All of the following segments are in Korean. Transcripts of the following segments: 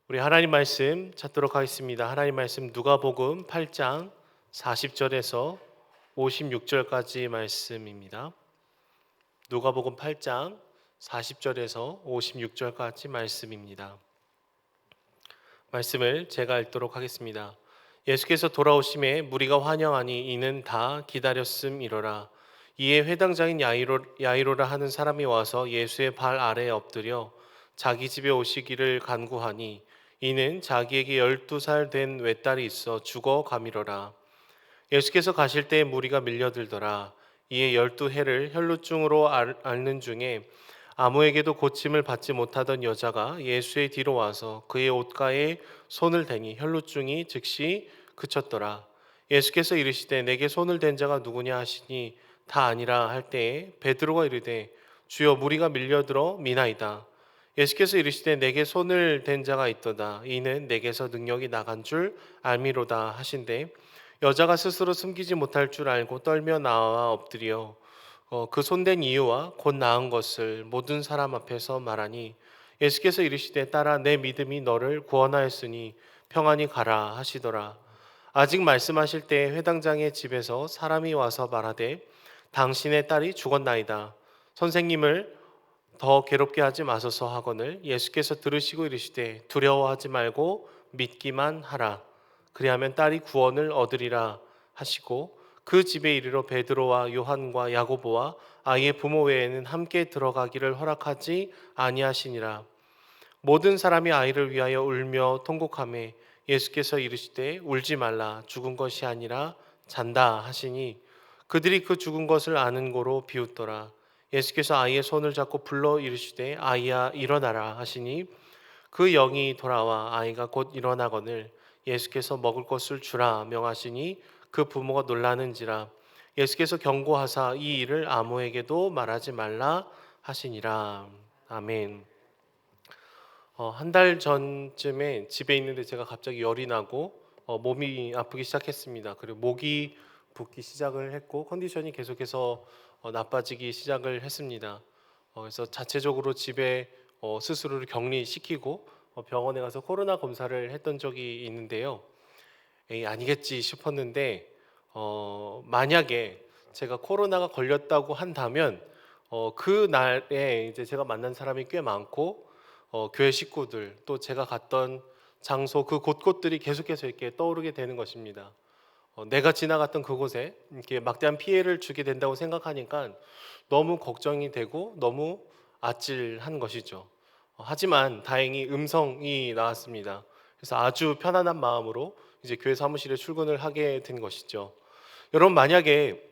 우리 하나님 말씀 찾도록 하겠습니다. 하나님 말씀 누가복음 8장 40절에서 56절까지 말씀입니다. 누가복음 8장 40절에서 56절까지 말씀입니다. 말씀을 제가 읽도록 하겠습니다. 예수께서 돌아오심에 무리가 환영하니 이는 다 기다렸음이로라. 이에 회당장인 야이로라 하는 사람이 와서 예수의 발 아래에 엎드려 자기 집에 오시기를 간구하니 이는 자기에게 12살 된 외딸이 있어 죽어가미러라. 예수께서 가실 때에 무리가 밀려들더라. 이에 12해를 혈루증으로 앓는 중에 아무에게도 고침을 받지 못하던 여자가 예수의 뒤로 와서 그의 옷가에 손을 대니 혈루증이 즉시 그쳤더라. 예수께서 이르시되 내게 손을 댄 자가 누구냐 하시니 다 아니라 할 때에 베드로가 이르되 주여 무리가 밀려들어 미나이다. 예수께서 이르시되 내게 손을 댄 자가 있도다. 이는 내게서 능력이 나간 줄 알미로다 하신대 여자가 스스로 숨기지 못할 줄 알고 떨며 나와 엎드려 그 손댄 이유와 곧 나은 것을 모든 사람 앞에서 말하니 예수께서 이르시되 딸아 내 믿음이 너를 구원하였으니 평안히 가라 하시더라. 아직 말씀하실 때 회당장의 집에서 사람이 와서 말하되 당신의 딸이 죽었나이다. 선생님을 더 괴롭게 하지 마소서 하거늘 예수께서 들으시고 이르시되 두려워하지 말고 믿기만 하라. 그리하면 딸이 구원을 얻으리라 하시고 그 집에 이르러 베드로와 요한과 야고보와 아이의 부모 외에는 함께 들어가기를 허락하지 아니하시니라. 모든 사람이 아이를 위하여 울며 통곡하매 예수께서 이르시되 울지 말라 죽은 것이 아니라 잔다 하시니 그들이 그 죽은 것을 아는 고로 비웃더라. 예수께서 아이의 손을 잡고 불러 이르시되 아이야 일어나라 하시니 그 영이 돌아와 아이가 곧 일어나거늘 예수께서 먹을 것을 주라 명하시니 그 부모가 놀라는지라. 예수께서 경고하사 이 일을 아무에게도 말하지 말라 하시니라. 아멘. 한 달 전쯤에 집에 있는데 제가 갑자기 열이 나고 몸이 아프기 시작했습니다. 그리고 목이 붓기 시작을 했고 컨디션이 계속해서 나빠지기 시작을 했습니다. 그래서 자체적으로 집에 스스로를 격리시키고 병원에 가서 코로나 검사를 했던 적이 있는데요. 에이, 아니겠지 싶었는데 만약에 제가 코로나가 걸렸다고 한다면 그 날에 이제 제가 만난 사람이 꽤 많고 교회 식구들 또 제가 갔던 장소 그 곳곳들이 계속해서 이렇게 떠오르게 되는 것입니다. 내가 지나갔던 그곳에 이렇게 막대한 피해를 주게 된다고 생각하니까 너무 걱정이 되고 너무 아찔한 것이죠. 하지만 다행히 음성이 나왔습니다. 그래서 아주 편안한 마음으로 이제 교회 사무실에 출근을 하게 된 것이죠. 여러분 만약에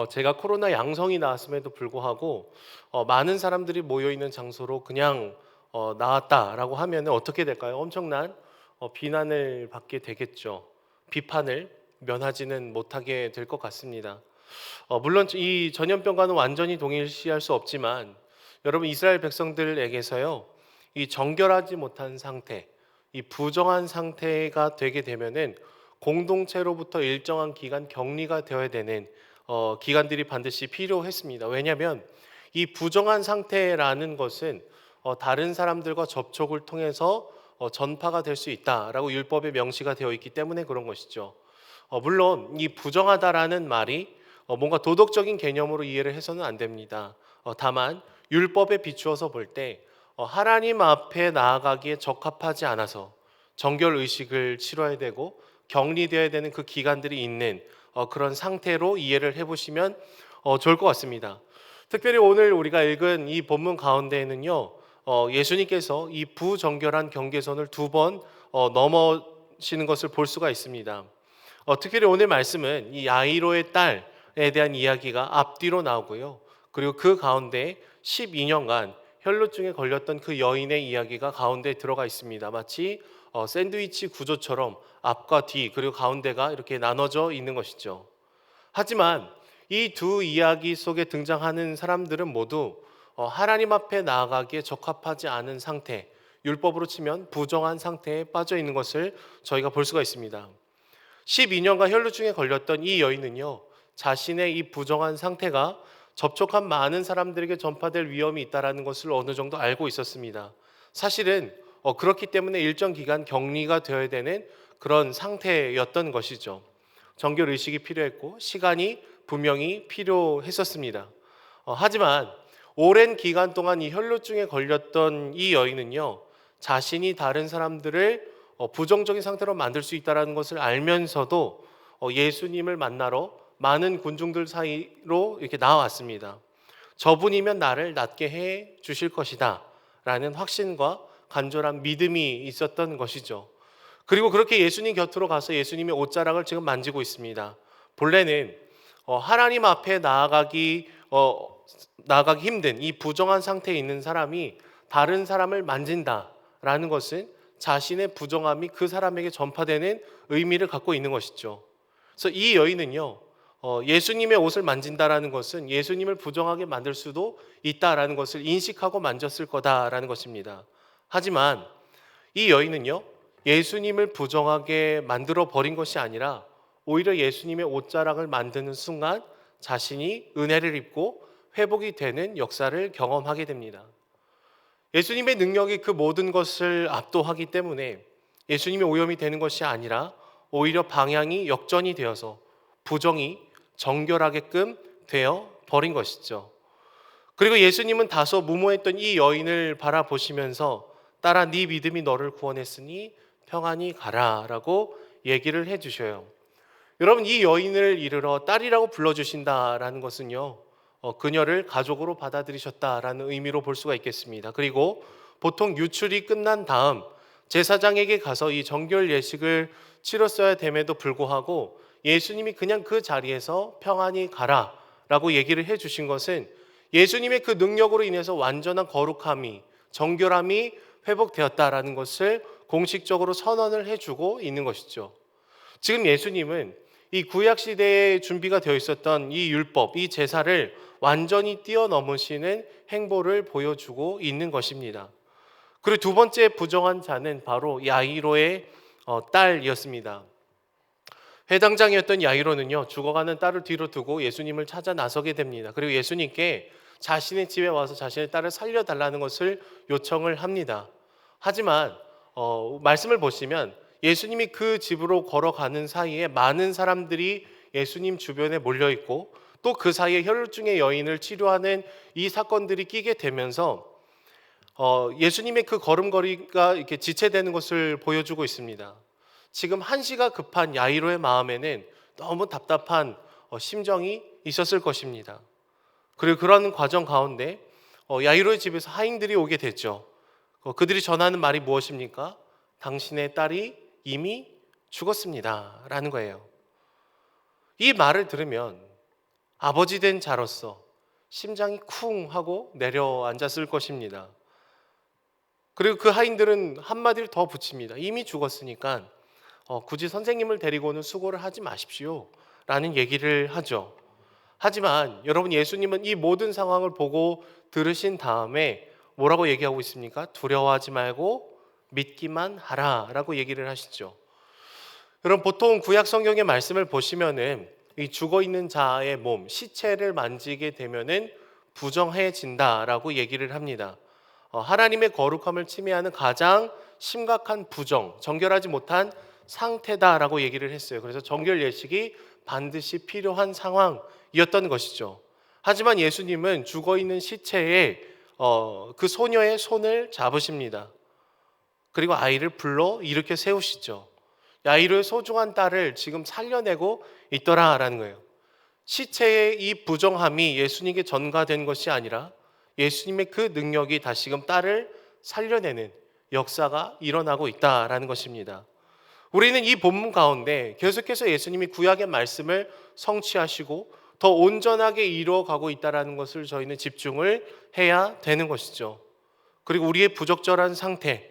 제가 코로나 양성이 나왔음에도 불구하고 많은 사람들이 모여 있는 장소로 그냥 나왔다라고 하면 어떻게 될까요? 엄청난 비난을 받게 되겠죠. 비판을 면하지는 못하게 될 것 같습니다. 물론 이 전염병과는 완전히 동일시할 수 없지만 여러분 이스라엘 백성들에게서요 이 정결하지 못한 상태, 이 부정한 상태가 되게 되면은 공동체로부터 일정한 기간 격리가 되어야 되는 기간들이 반드시 필요했습니다. 왜냐하면 이 부정한 상태라는 것은 다른 사람들과 접촉을 통해서 전파가 될 수 있다라고 율법에 명시가 되어 있기 때문에 그런 것이죠. 물론 이 부정하다라는 말이 뭔가 도덕적인 개념으로 이해를 해서는 안 됩니다. 다만 율법에 비추어서 볼 때 하나님 앞에 나아가기에 적합하지 않아서 정결 의식을 치러야 되고 격리되어야 되는 그 기간들이 있는 그런 상태로 이해를 해보시면 좋을 것 같습니다. 특별히 오늘 우리가 읽은 이 본문 가운데에는요 예수님께서 이 부정결한 경계선을 두 번 넘으시는 것을 볼 수가 있습니다. 특별히 오늘 말씀은 이 야이로의 딸에 대한 이야기가 앞뒤로 나오고요. 그리고 그 가운데 12년간 혈루증에 걸렸던 그 여인의 이야기가 가운데 들어가 있습니다. 마치 샌드위치 구조처럼 앞과 뒤 그리고 가운데가 이렇게 나눠져 있는 것이죠. 하지만 이 두 이야기 속에 등장하는 사람들은 모두 하나님 앞에 나아가기에 적합하지 않은 상태, 율법으로 치면 부정한 상태에 빠져 있는 것을 저희가 볼 수가 있습니다. 12년간 혈루증에 걸렸던 이 여인은요 자신의 이 부정한 상태가 접촉한 많은 사람들에게 전파될 위험이 있다는 것을 어느 정도 알고 있었습니다. 사실은 그렇기 때문에 일정 기간 격리가 되어야 되는 그런 상태였던 것이죠. 정결 의식이 필요했고 시간이 분명히 필요했었습니다. 하지만 오랜 기간 동안 이 혈루증에 걸렸던 이 여인은요, 자신이 다른 사람들을 부정적인 상태로 만들 수 있다는 것을 알면서도 예수님을 만나러 많은 군중들 사이로 이렇게 나왔습니다. 저분이면 나를 낫게 해 주실 것이다 라는 확신과 간절한 믿음이 있었던 것이죠. 그리고 그렇게 예수님 곁으로 가서 예수님의 옷자락을 지금 만지고 있습니다. 본래는 하나님 앞에 나아가기 힘든 이 부정한 상태에 있는 사람이 다른 사람을 만진다라는 것은 자신의 부정함이 그 사람에게 전파되는 의미를 갖고 있는 것이죠. 그래서 이 여인은요, 예수님의 옷을 만진다라는 것은 예수님을 부정하게 만들 수도 있다라는 것을 인식하고 만졌을 거다라는 것입니다. 하지만 이 여인은요, 예수님을 부정하게 만들어 버린 것이 아니라 오히려 예수님의 옷자락을 만드는 순간 자신이 은혜를 입고 회복이 되는 역사를 경험하게 됩니다. 예수님의 능력이 그 모든 것을 압도하기 때문에 예수님의 오염이 되는 것이 아니라 오히려 방향이 역전이 되어서 부정이 정결하게끔 되어 버린 것이죠. 그리고 예수님은 다소 무모했던 이 여인을 바라보시면서 딸아 네 믿음이 너를 구원했으니 평안히 가라라고 얘기를 해주셔요. 여러분, 이 여인을 이르러 딸이라고 불러주신다라는 것은요, 그녀를 가족으로 받아들이셨다라는 의미로 볼 수가 있겠습니다. 그리고 보통 유출이 끝난 다음 제사장에게 가서 이 정결 예식을 치렀어야 됨에도 불구하고 예수님이 그냥 그 자리에서 평안히 가라라고 얘기를 해주신 것은 예수님의 그 능력으로 인해서 완전한 거룩함이, 정결함이 회복되었다라는 것을 공식적으로 선언을 해주고 있는 것이죠. 지금 예수님은 이 구약 시대에 준비가 되어 있었던 이 율법, 이 제사를 완전히 뛰어넘으시는 행보를 보여주고 있는 것입니다. 그리고 두 번째 부정한 자는 바로 야이로의 딸이었습니다. 회당장이었던 야이로는요, 죽어가는 딸을 뒤로 두고 예수님을 찾아 나서게 됩니다. 그리고 예수님께 자신의 집에 와서 자신의 딸을 살려달라는 것을 요청을 합니다. 하지만 말씀을 보시면 예수님이 그 집으로 걸어가는 사이에 많은 사람들이 예수님 주변에 몰려 있고 또 그 사이에 혈루증의 여인을 치료하는 이 사건들이 끼게 되면서 예수님의 그 걸음걸이가 이렇게 지체되는 것을 보여주고 있습니다. 지금 한시가 급한 야이로의 마음에는 너무 답답한 심정이 있었을 것입니다. 그리고 그런 과정 가운데 야이로의 집에서 하인들이 오게 됐죠. 그들이 전하는 말이 무엇입니까? 당신의 딸이 이미 죽었습니다 라는 거예요. 이 말을 들으면 아버지 된 자로서 심장이 쿵 하고 내려앉았을 것입니다. 그리고 그 하인들은 한마디를 더 붙입니다. 이미 죽었으니까 굳이 선생님을 데리고는 수고를 하지 마십시오 라는 얘기를 하죠. 하지만 여러분, 예수님은 이 모든 상황을 보고 들으신 다음에 뭐라고 얘기하고 있습니까? 두려워하지 말고 믿기만 하라 라고 얘기를 하시죠. 여러분, 보통 구약 성경의 말씀을 보시면은 이 죽어있는 자의 몸, 시체를 만지게 되면은 부정해진다라고 얘기를 합니다. 하나님의 거룩함을 침해하는 가장 심각한 부정, 정결하지 못한 상태다라고 얘기를 했어요. 그래서 정결 예식이 반드시 필요한 상황이었던 것이죠. 하지만 예수님은 죽어있는 시체에 그 소녀의 손을 잡으십니다. 그리고 아이를 불러 일으켜 세우시죠. 야이로의 소중한 딸을 지금 살려내고 있더라라는 거예요. 시체의 이 부정함이 예수님께 전가된 것이 아니라 예수님의 그 능력이 다시금 딸을 살려내는 역사가 일어나고 있다라는 것입니다. 우리는 이 본문 가운데 계속해서 예수님이 구약의 말씀을 성취하시고 더 온전하게 이루어가고 있다는 것을 저희는 집중을 해야 되는 것이죠. 그리고 우리의 부적절한 상태,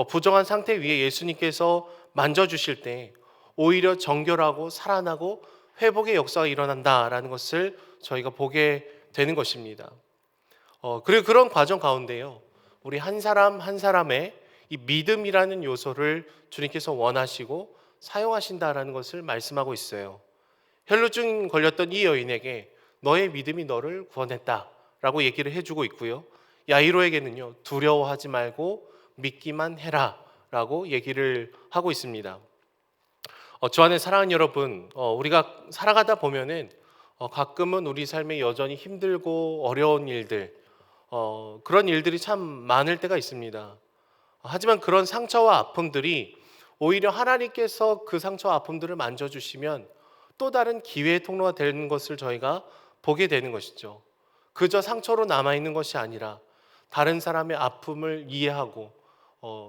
부정한 상태 위에 예수님께서 만져주실 때 오히려 정결하고 살아나고 회복의 역사가 일어난다라는 것을 저희가 보게 되는 것입니다. 그리고 그런 과정 가운데요, 우리 한 사람 한 사람의 이 믿음이라는 요소를 주님께서 원하시고 사용하신다라는 것을 말씀하고 있어요. 혈루증 걸렸던 이 여인에게 너의 믿음이 너를 구원했다라고 얘기를 해주고 있고요. 야이로에게는요, 두려워하지 말고 믿기만 해라라고 얘기를 하고 있습니다. 주 안에 사랑하는 여러분, 우리가 살아가다 보면은 가끔은 우리 삶에 여전히 힘들고 어려운 일들, 그런 일들이 참 많을 때가 있습니다. 하지만 그런 상처와 아픔들이 오히려 하나님께서 그 상처와 아픔들을 만져주시면 또 다른 기회의 통로가 되는 것을 저희가 보게 되는 것이죠. 그저 상처로 남아있는 것이 아니라 다른 사람의 아픔을 이해하고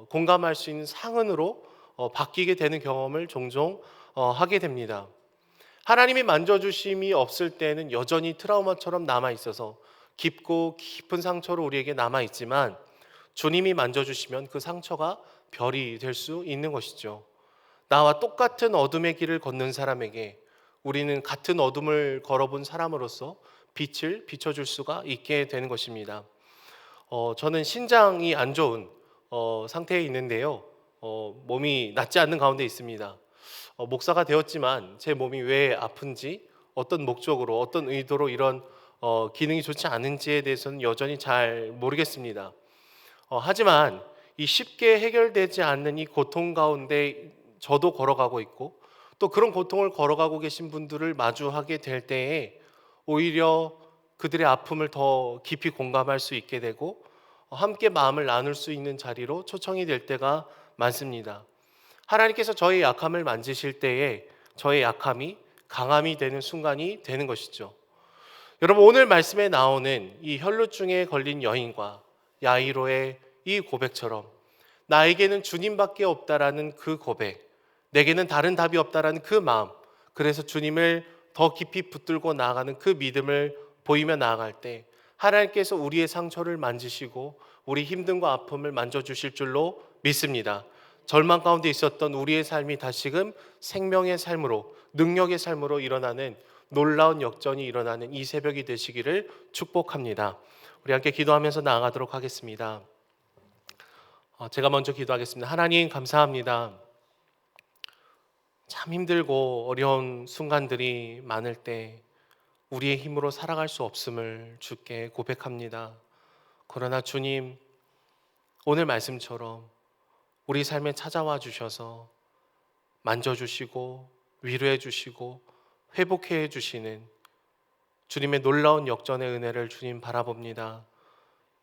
공감할 수 있는 상흔으로 바뀌게 되는 경험을 종종 하게 됩니다. 하나님이 만져주심이 없을 때는 여전히 트라우마처럼 남아있어서 깊고 깊은 상처로 우리에게 남아있지만 주님이 만져주시면 그 상처가 별이 될 수 있는 것이죠. 나와 똑같은 어둠의 길을 걷는 사람에게 우리는 같은 어둠을 걸어본 사람으로서 빛을 비춰줄 수가 있게 되는 것입니다. 저는 신장이 안 좋은 상태에 있는데요. 몸이 낫지 않는 가운데 있습니다. 목사가 되었지만 제 몸이 왜 아픈지, 어떤 목적으로, 어떤 의도로 이런 기능이 좋지 않은지에 대해서는 여전히 잘 모르겠습니다. 하지만 이 쉽게 해결되지 않는 이 고통 가운데 저도 걸어가고 있고 또 그런 고통을 걸어가고 계신 분들을 마주하게 될 때에 오히려 그들의 아픔을 더 깊이 공감할 수 있게 되고 함께 마음을 나눌 수 있는 자리로 초청이 될 때가 많습니다. 하나님께서 저의 약함을 만지실 때에 저의 약함이 강함이 되는 순간이 되는 것이죠. 여러분, 오늘 말씀에 나오는 이 혈루증에 걸린 여인과 야이로의 이 고백처럼 나에게는 주님밖에 없다라는 그 고백, 내게는 다른 답이 없다라는 그 마음, 그래서 주님을 더 깊이 붙들고 나아가는 그 믿음을 보이며 나아갈 때 하나님께서 우리의 상처를 만지시고 우리 힘듦과 아픔을 만져주실 줄로 믿습니다. 절망 가운데 있었던 우리의 삶이 다시금 생명의 삶으로, 능력의 삶으로 일어나는 놀라운 역전이 일어나는 이 새벽이 되시기를 축복합니다. 우리 함께 기도하면서 나아가도록 하겠습니다. 제가 먼저 기도하겠습니다. 하나님, 감사합니다. 참 힘들고 어려운 순간들이 많을 때 우리의 힘으로 살아갈 수 없음을 주께 고백합니다. 그러나 주님, 오늘 말씀처럼 우리 삶에 찾아와 주셔서 만져주시고 위로해 주시고 회복해 주시는 주님의 놀라운 역전의 은혜를 주님 바라봅니다.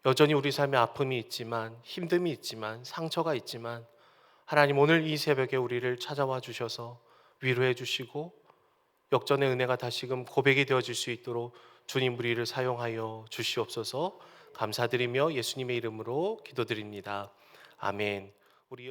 여전히 우리 삶에 아픔이 있지만, 힘듦이 있지만, 상처가 있지만 하나님, 오늘 이 새벽에 우리를 찾아와 주셔서 위로해 주시고 역전의 은혜가 다시금 고백이 되어질 수 있도록 주님 우리를 사용하여 주시옵소서. 감사드리며 예수님의 이름으로 기도드립니다. 아멘. 우리